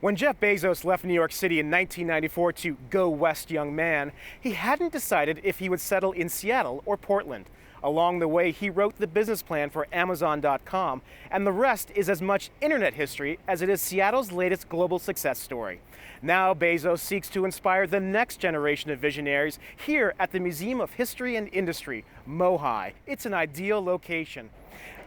When Jeff Bezos left New York City in 1994 to go west, young man, he hadn't decided if he would settle in Seattle or Portland. Along the way, he wrote the business plan for Amazon.com, and the rest is as much internet history as it is Seattle's latest global success story. Now Bezos seeks to inspire the next generation of visionaries here at the Museum of History and Industry, MOHI. It's an ideal location.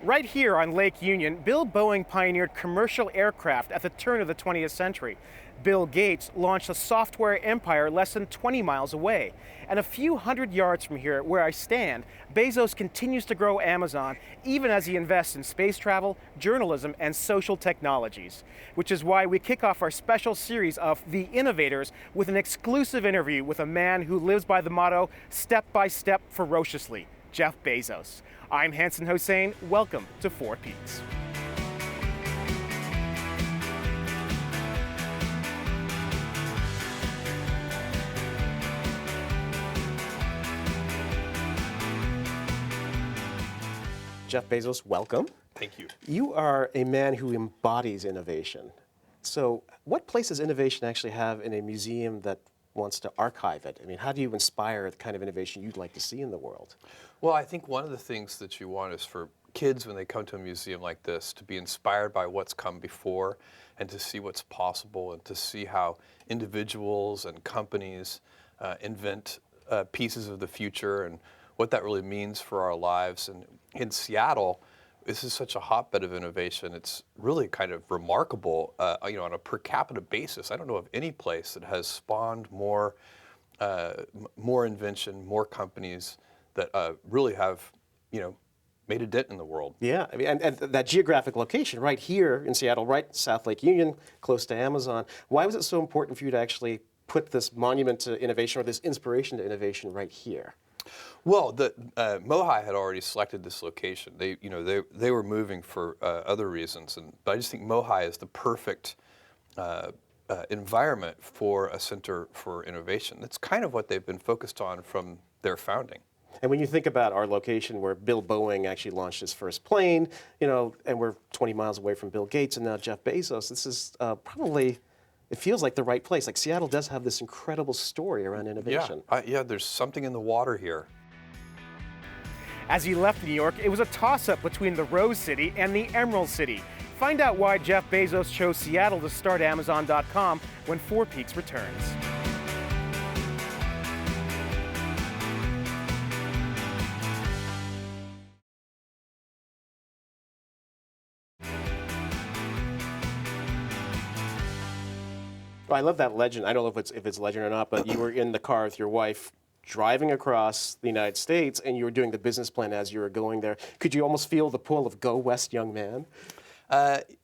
Right here on Lake Union, Bill Boeing pioneered commercial aircraft at the turn of the 20th century. Bill Gates launched a software empire less than 20 miles away. And a few hundred yards from here, where I stand, Bezos continues to grow Amazon, even as he invests in space travel, journalism, and social technologies. Which is why we kick off our special series of The Innovators with an exclusive interview with a man who lives by the motto, step by step, ferociously, Jeff Bezos. I'm Hanson Hossein. Welcome to Four Peaks. Jeff Bezos, welcome. Thank you. You are a man who embodies innovation. So what place does innovation actually have in a museum that wants to archive it? I mean, how do you inspire the kind of innovation you'd like to see in the world? Well, I think one of the things that you want is for kids, when they come to a museum like this, to be inspired by what's come before and to see what's possible and to see how individuals and companies invent pieces of the future and what that really means for our lives. And in Seattle, this is such a hotbed of innovation. It's really kind of remarkable, on a per capita basis. I don't know of any place that has spawned more invention, more companies that really have, made a dent in the world. Yeah, I mean, and that geographic location right here in Seattle, right South Lake Union, close to Amazon. Why was it so important for you to actually put this monument to innovation or this inspiration to innovation right here? Well, the MOHI had already selected this location. They were moving for other reasons, but I just think MOHI is the perfect environment for a center for innovation. That's kind of what they've been focused on from their founding. And when you think about our location where Bill Boeing actually launched his first plane, and we're 20 miles away from Bill Gates and now Jeff Bezos, this is probably, it feels like the right place. Like Seattle does have this incredible story around innovation. Yeah, there's something in the water here. As he left New York, it was a toss-up between the Rose City and the Emerald City. Find out why Jeff Bezos chose Seattle to start Amazon.com when Four Peaks returns. Well, I love that legend. I don't know if it's legend or not, but you were in the car with your wife driving across the United States, and you were doing the business plan as you were going there. Could you almost feel the pull of go west, young man?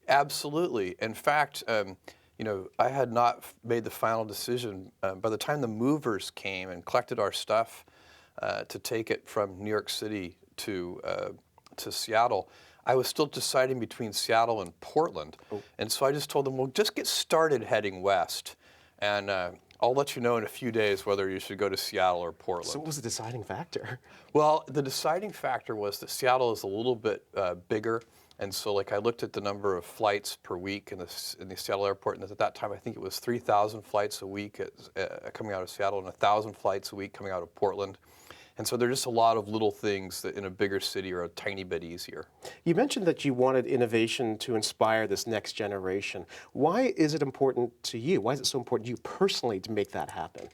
Absolutely. In fact, I had not made the final decision. By the time the movers came and collected our stuff to take it from New York City to Seattle, I was still deciding between Seattle and Portland. Oh. And so I just told them, well, just get started heading west. And I'll let you know in a few days whether you should go to Seattle or Portland. So what was the deciding factor? Well, the deciding factor was that Seattle is a little bit bigger. And so I looked at the number of flights per week in the Seattle airport, and at that time I think it was 3,000 flights a week coming out of Seattle and 1,000 flights a week coming out of Portland. And so there are just a lot of little things that in a bigger city are a tiny bit easier. You mentioned that you wanted innovation to inspire this next generation. Why is it important to you? Why is it so important to you personally to make that happen?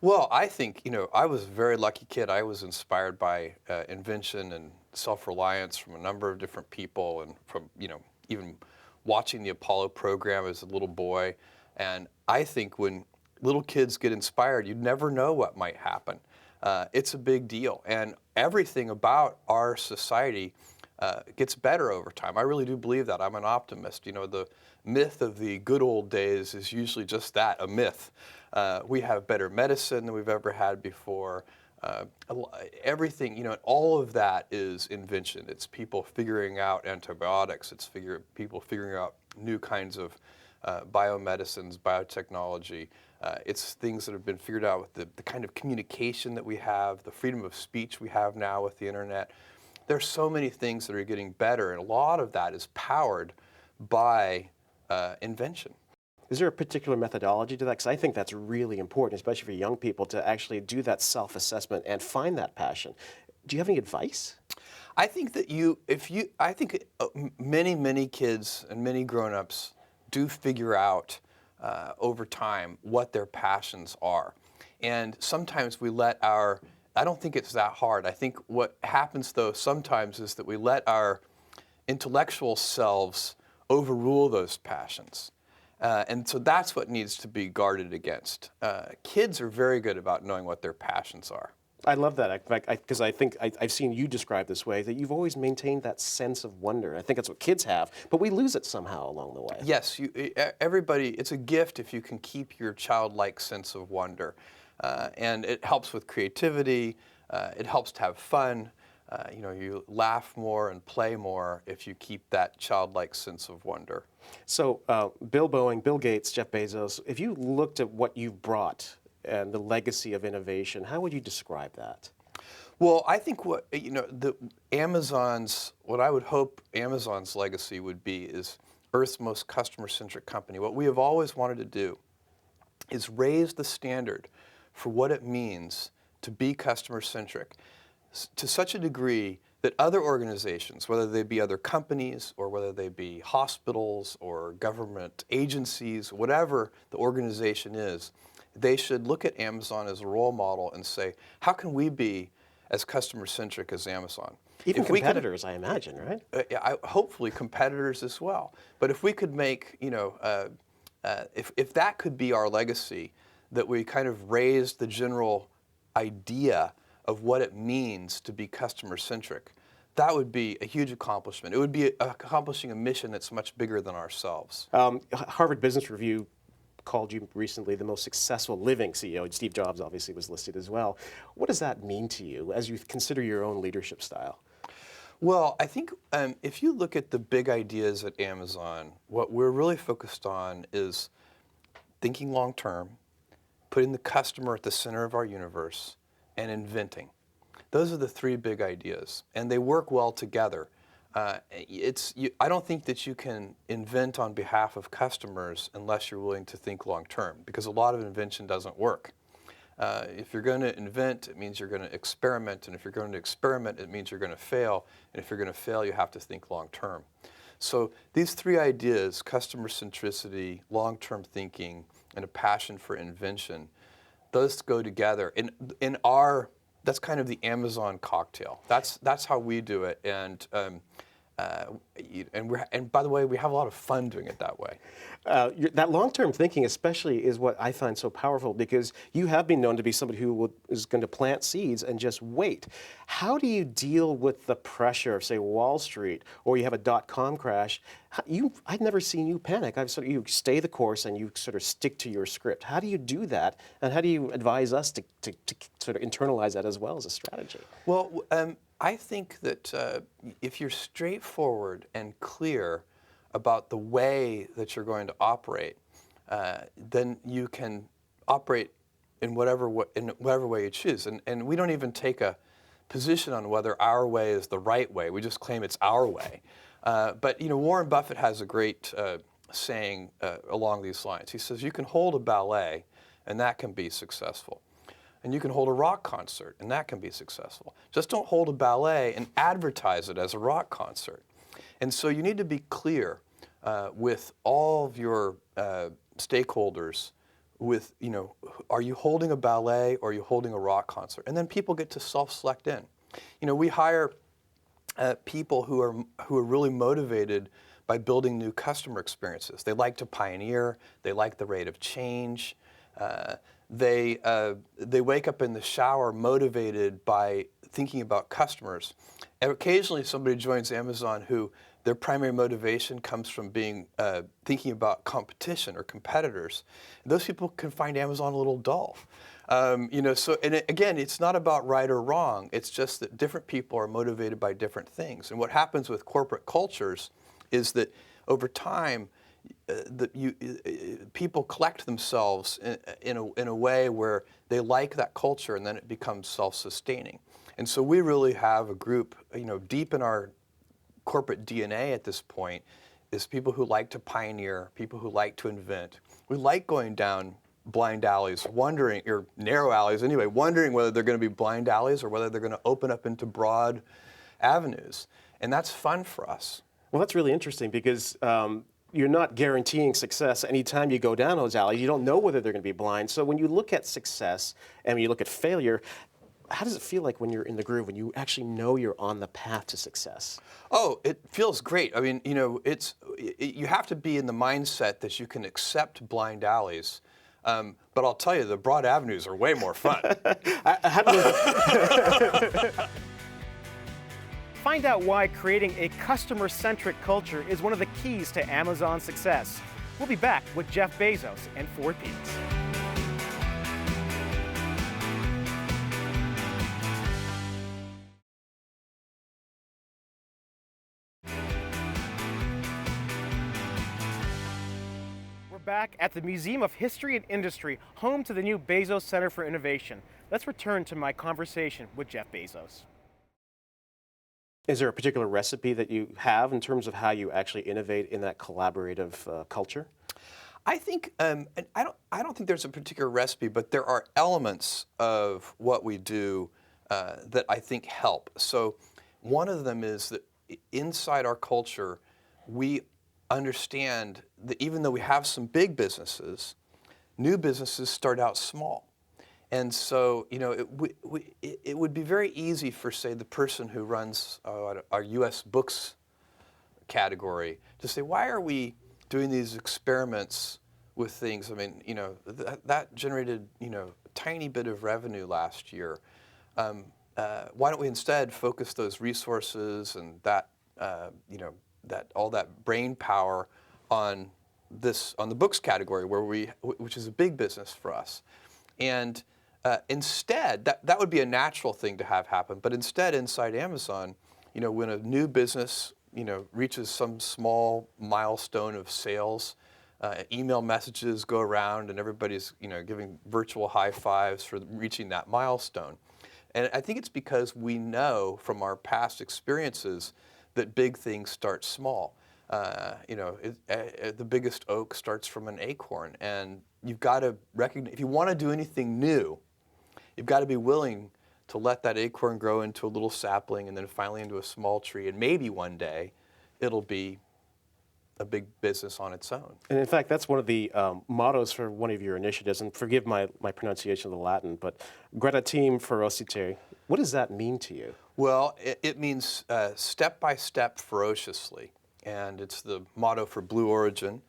Well, I think, I was a very lucky kid. I was inspired by invention and self-reliance from a number of different people and from, even watching the Apollo program as a little boy. And I think when little kids get inspired, you never know what might happen. It's a big deal, and everything about our society gets better over time. I really do believe that. I'm an optimist. The myth of the good old days is usually just that, a myth. We have better medicine than we've ever had before. Everything, all of that is invention. It's people figuring out antibiotics. It's people figuring out new kinds of biomedicines, biotechnology. It's things that have been figured out with the kind of communication that we have, the freedom of speech we have now with the internet. There's so many things that are getting better, and a lot of that is powered by invention. Is there a particular methodology to that? Because I think that's really important, especially for young people, to actually do that self-assessment and find that passion. Do you have any advice? I think that I think many kids and many grown-ups do figure out over time what their passions are. And sometimes I don't think it's that hard. I think what happens though sometimes is that we let our intellectual selves overrule those passions. And so that's what needs to be guarded against. Kids are very good about knowing what their passions are. I love that, because I think I've seen you describe this way, that you've always maintained that sense of wonder. I think that's what kids have, but we lose it somehow along the way. Yes, everybody, it's a gift if you can keep your childlike sense of wonder. And it helps with creativity, it helps to have fun. You laugh more and play more if you keep that childlike sense of wonder. So Bill Boeing, Bill Gates, Jeff Bezos, if you looked at what you've brought and the legacy of innovation, how would you describe that? Well, I think what I would hope Amazon's legacy would be is Earth's most customer-centric company. What we have always wanted to do is raise the standard for what it means to be customer-centric to such a degree that other organizations, whether they be other companies or whether they be hospitals or government agencies, whatever the organization is, they should look at Amazon as a role model and say, how can we be as customer-centric as Amazon? Even competitors, I imagine, right? Hopefully competitors as well. But if we could make, if that could be our legacy, that we kind of raised the general idea of what it means to be customer-centric, that would be a huge accomplishment. It would be accomplishing a mission that's much bigger than ourselves. Harvard Business Review called you recently the most successful living CEO. Steve Jobs obviously was listed as well. What does that mean to you as you consider your own leadership style? Well, I think if you look at the big ideas at Amazon, what we're really focused on is thinking long-term, putting the customer at the center of our universe, and inventing. Those are the three big ideas, and they work well together. I don't think that you can invent on behalf of customers unless you're willing to think long-term, because a lot of invention doesn't work. If you're going to invent, it means you're going to experiment, and if you're going to experiment, it means you're going to fail, and if you're going to fail, you have to think long-term. So these three ideas, customer centricity, long-term thinking, and a passion for invention, those go together. That's kind of the Amazon cocktail. That's how we do it, and by the way, we have a lot of fun doing it that way. That long-term thinking especially is what I find so powerful, because you have been known to be somebody who is going to plant seeds and just wait. How do you deal with the pressure of, say, Wall Street, or you have a dot-com crash? I've never seen you panic. You stay the course and you sort of stick to your script. How do you do that, and how do you advise us to sort of internalize that as well as a strategy? Well, I think that if you're straightforward and clear about the way that you're going to operate, then you can operate in whatever way you choose. And we don't even take a position on whether our way is the right way. We just claim it's our way. But Warren Buffett has a great saying along these lines. He says, you can hold a ballet, and that can be successful. And you can hold a rock concert, and that can be successful. Just don't hold a ballet and advertise it as a rock concert. And so you need to be clear with all of your stakeholders with, are you holding a ballet or are you holding a rock concert? And then people get to self-select in. We hire people who are really motivated by building new customer experiences. They like to pioneer. They like the rate of change. They wake up in the shower motivated by thinking about customers. And occasionally somebody joins Amazon who their primary motivation comes from thinking about competition or competitors. And those people can find Amazon a little dull. Again, it's not about right or wrong. It's just that different people are motivated by different things. And what happens with corporate cultures is that over time, people collect themselves in a way where they like that culture, and then it becomes self-sustaining. And so we really have a group, deep in our corporate DNA at this point, is people who like to pioneer, people who like to invent. We like going down blind alleys, wondering, or narrow alleys anyway, wondering whether they're going to be blind alleys or whether they're going to open up into broad avenues. And that's fun for us. Well, that's really interesting because you're not guaranteeing success anytime you go down those alleys. You don't know whether they're going to be blind. So when you look at success and when you look at failure, how does it feel like when you're in the groove, when you actually know you're on the path to success? Oh, it feels great. I mean, you know, you have to be in the mindset that you can accept blind alleys. But I'll tell you, the broad avenues are way more fun. Find out why creating a customer-centric culture is one of the keys to Amazon's success. We'll be back with Jeff Bezos and Ford Peets. We're back at the Museum of History and Industry, home to the new Bezos Center for Innovation. Let's return to my conversation with Jeff Bezos. Is there a particular recipe that you have in terms of how you actually innovate in that collaborative culture? I think, and I don't think there's a particular recipe, but there are elements of what we do that I think help. So one of them is that inside our culture, we understand that even though we have some big businesses, new businesses start out small. And so, you know, it would be very easy for, say, the person who runs our U.S. books category to say, why are we doing these experiments with things? I mean, you know, that generated, you know, a tiny bit of revenue last year. Why don't we instead focus those resources and that, you know, all that brain power on the books category, which is a big business for us. And instead, that would be a natural thing to have happen. But instead, inside Amazon, you know, when a new business, you know, reaches some small milestone of sales, email messages go around and everybody's, you know, giving virtual high fives for reaching that milestone. And I think it's because we know from our past experiences that big things start small. You know, the biggest oak starts from an acorn, and you've got to recognize, if you want to do anything new, you've got to be willing to let that acorn grow into a little sapling and then finally into a small tree, and maybe one day it'll be a big business on its own. And in fact, that's one of the mottos for one of your initiatives, and forgive my pronunciation of the Latin, but gradatim ferociter. What does that mean to you? Well, it means step by step ferociously, and it's the motto for Blue Origin.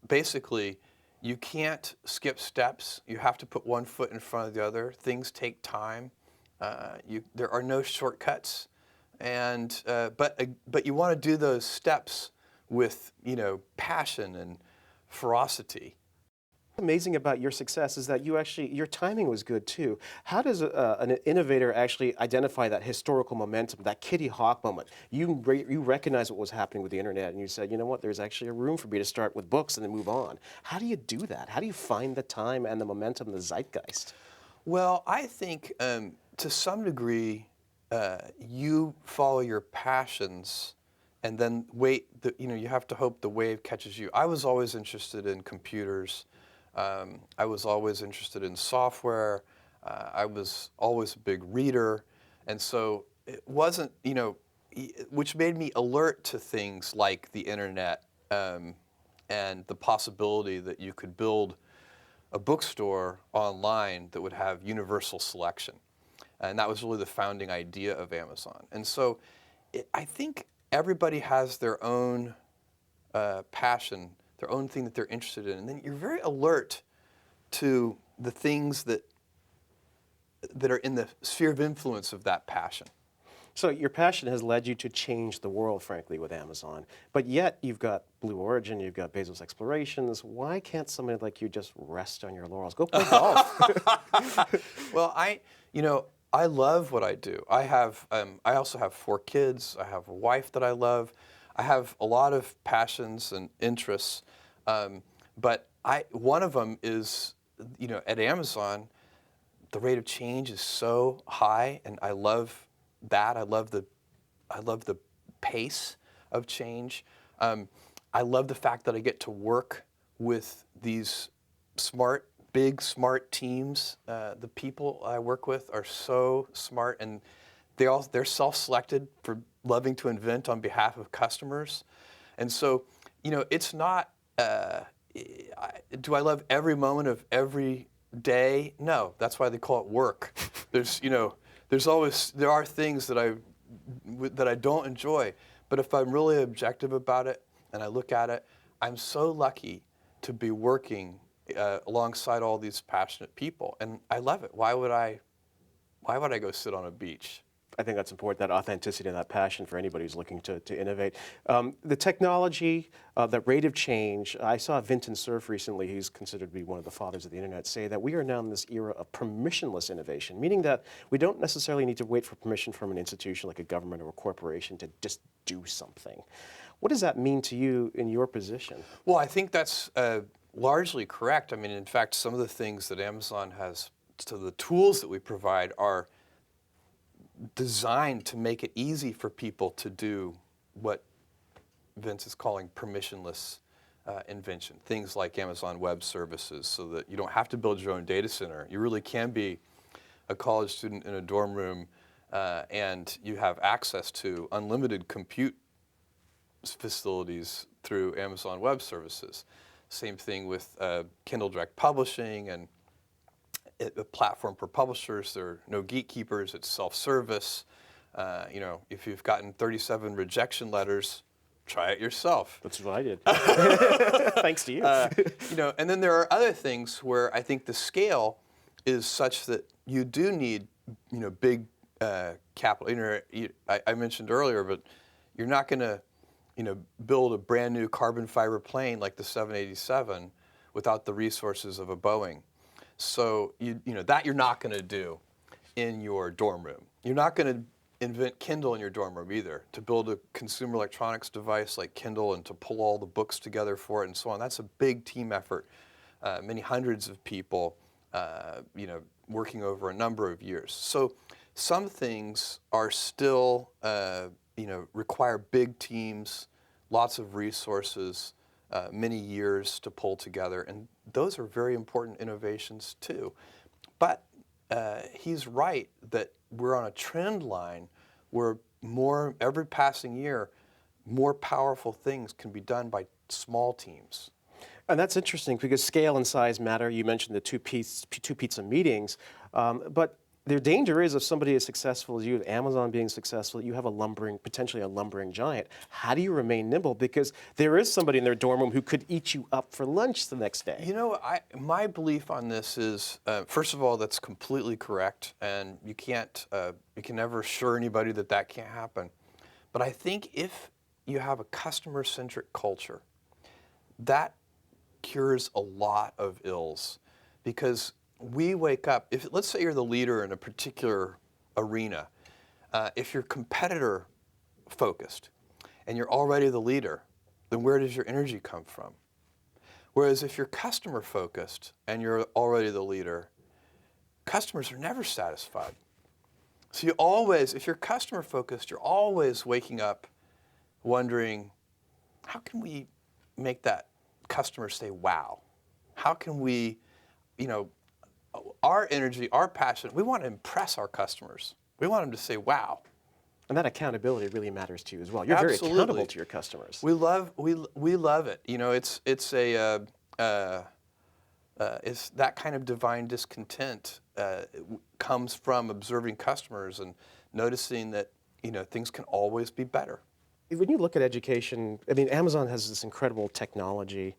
Basically, you can't skip steps. You have to put one foot in front of the other. Things take time. There are no shortcuts, but you want to do those steps with, you know, passion and ferocity. What's amazing about your success is that your timing was good too. How does an innovator actually identify that historical momentum, that Kitty Hawk moment? You recognize what was happening with the internet and you said, you know what, there's actually a room for me to start with books and then move on. How do you do that? How do you find the time and the momentum, the zeitgeist? Well, I think to some degree, you follow your passions and then you have to hope the wave catches you. I was always interested in computers. I was always interested in software. I was always a big reader. And so it wasn't, you know, which made me alert to things like the internet and the possibility that you could build a bookstore online that would have universal selection. And that was really the founding idea of Amazon. And so I think everybody has their own passion, their own thing that they're interested in. And then you're very alert to the things that are in the sphere of influence of that passion. So your passion has led you to change the world, frankly, with Amazon. But yet you've got Blue Origin, you've got Bezos Explorations. Why can't somebody like you just rest on your laurels? Go play golf. Well, I love what I do. I also have 4 kids. I have a wife that I love. I have a lot of passions and interests, but one of them is, you know, at Amazon, the rate of change is so high, and I love that. I love the pace of change. I love the fact that I get to work with these big, smart teams. The people I work with are so smart, and they're self-selected for loving to invent on behalf of customers. And so, it's not, do I love every moment of every day? No, that's why they call it work. There are things that I don't enjoy, but if I'm really objective about it and I look at it, I'm so lucky to be working alongside all these passionate people, and I love it. Why would I go sit on a beach? I think that's important, that authenticity and that passion for anybody who's looking to innovate. The technology, the rate of change, I saw Vinton Cerf recently, he's considered to be one of the fathers of the internet, say that we are now in this era of permissionless innovation, meaning that we don't necessarily need to wait for permission from an institution like a government or a corporation to just do something. What does that mean to you in your position? Well, I think that's largely correct. I mean, in fact, some of the things that Amazon has, so the tools that we provide are designed to make it easy for people to do what Vince is calling permissionless invention. Things like Amazon Web Services, so that you don't have to build your own data center. You really can be a college student in a dorm room and you have access to unlimited compute facilities through Amazon Web Services. Same thing with Kindle Direct Publishing and a platform for publishers. There are no gatekeepers. It's self-service. If you've gotten 37 rejection letters, try it yourself. That's what I did. Thanks to you. And then there are other things where I think the scale is such that you do need, big capital. I mentioned earlier, but you're not going to, build a brand new carbon fiber plane like the 787 without the resources of a Boeing. So that you're not going to do in your dorm room. You're not going to invent Kindle in your dorm room either. To build a consumer electronics device like Kindle and to pull all the books together for it and so on, that's a big team effort. Many hundreds of people, working over a number of years. So some things are still, require big teams, lots of resources, many years to pull together, and those are very important innovations too. But he's right that we're on a trend line where every passing year, more powerful things can be done by small teams. And that's interesting because scale and size matter. You mentioned the two pizza meetings, but the danger is if somebody is successful as you, Amazon being successful, you have potentially a lumbering giant. How do you remain nimble? Because there is somebody in their dorm room who could eat you up for lunch the next day. My belief on this is, first of all, that's completely correct, and you can never assure anybody that can't happen. But I think if you have a customer-centric culture, that cures a lot of ills, because we wake up, let's say you're the leader in a particular arena, if you're competitor focused and you're already the leader, then where does your energy come from? Whereas if you're customer focused and you're already the leader, customers are never satisfied. So if you're customer focused, you're always waking up wondering, how can we make that customer say wow? How can we, our energy, our passion, we want to impress our customers. We want them to say, wow. And that accountability really matters to you as well. You're Absolutely. very accountable to your customers. We love it. It's that kind of divine discontent comes from observing customers and noticing that, things can always be better. When you look at education, Amazon has this incredible technology.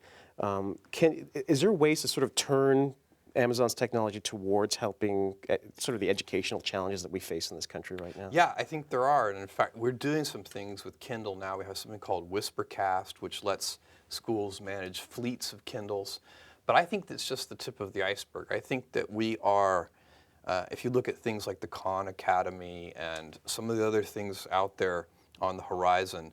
Is there ways to sort of turn Amazon's technology towards helping sort of the educational challenges that we face in this country right now? Yeah, I think there are. And in fact, we're doing some things with Kindle now. We have something called WhisperCast, which lets schools manage fleets of Kindles. But I think that's just the tip of the iceberg. I think that we are, if you look at things like the Khan Academy and some of the other things out there on the horizon,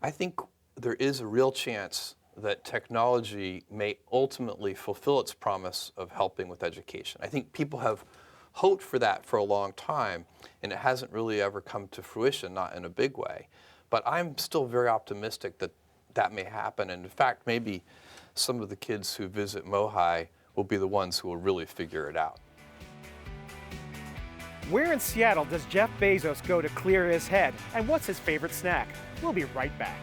I think there is a real chance that technology may ultimately fulfill its promise of helping with education. I think people have hoped for that for a long time, and it hasn't really ever come to fruition, not in a big way. But I'm still very optimistic that that may happen. And in fact, maybe some of the kids who visit Mohi will be the ones who will really figure it out. Where in Seattle does Jeff Bezos go to clear his head? And what's his favorite snack? We'll be right back.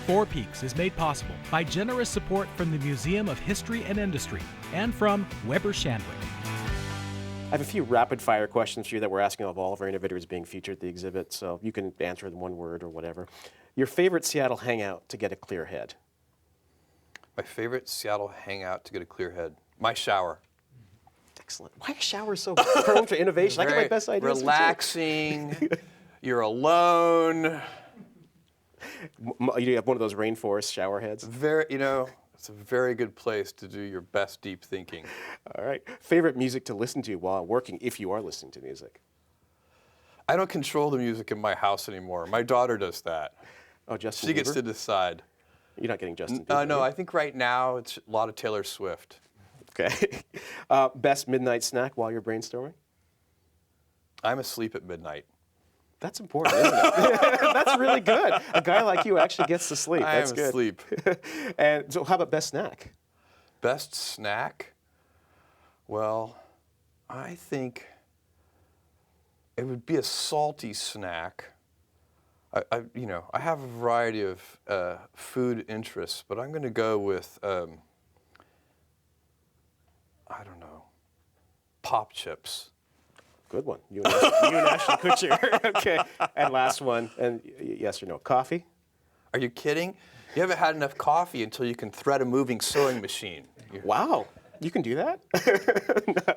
Four Peaks is made possible by generous support from the Museum of History and Industry and from Weber Shandwick. I have a few rapid-fire questions for you that we're asking of all of our innovators being featured at the exhibit, so you can answer in one word or whatever. Your favorite Seattle hangout to get a clear head? My favorite Seattle hangout to get a clear head? My shower. Excellent. Why is shower so prone to innovation? I get my best ideas. Relaxing. You're alone. You have one of those rainforest shower heads? It's a very good place to do your best deep thinking. All right. Favorite music to listen to while working, if you are listening to music? I don't control the music in my house anymore. My daughter does that. Oh, Justin She gets Bieber? to decide. You're not getting Justin Bieber? No, I think right now it's a lot of Taylor Swift. Okay. Best midnight snack while you're brainstorming? I'm asleep at midnight. That's important, isn't it? That's really good. A guy like you actually gets to sleep. That's I am good. asleep. And so how about best snack? Best snack? Well, I think it would be a salty snack. I have a variety of food interests, but I'm going to go with, I don't know, pop chips. Good one. You and Ashton Kutcher. Okay. And last one, and yes or no, coffee? Are you kidding? You haven't had enough coffee until you can thread a moving sewing machine. Wow. You can do that? No.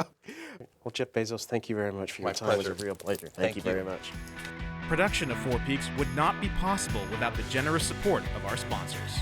Well, Jeff Bezos, thank you very much for your My time. pleasure. It was a real pleasure. Thank Thank you very you. much. Production of Four Peaks would not be possible without the generous support of our sponsors.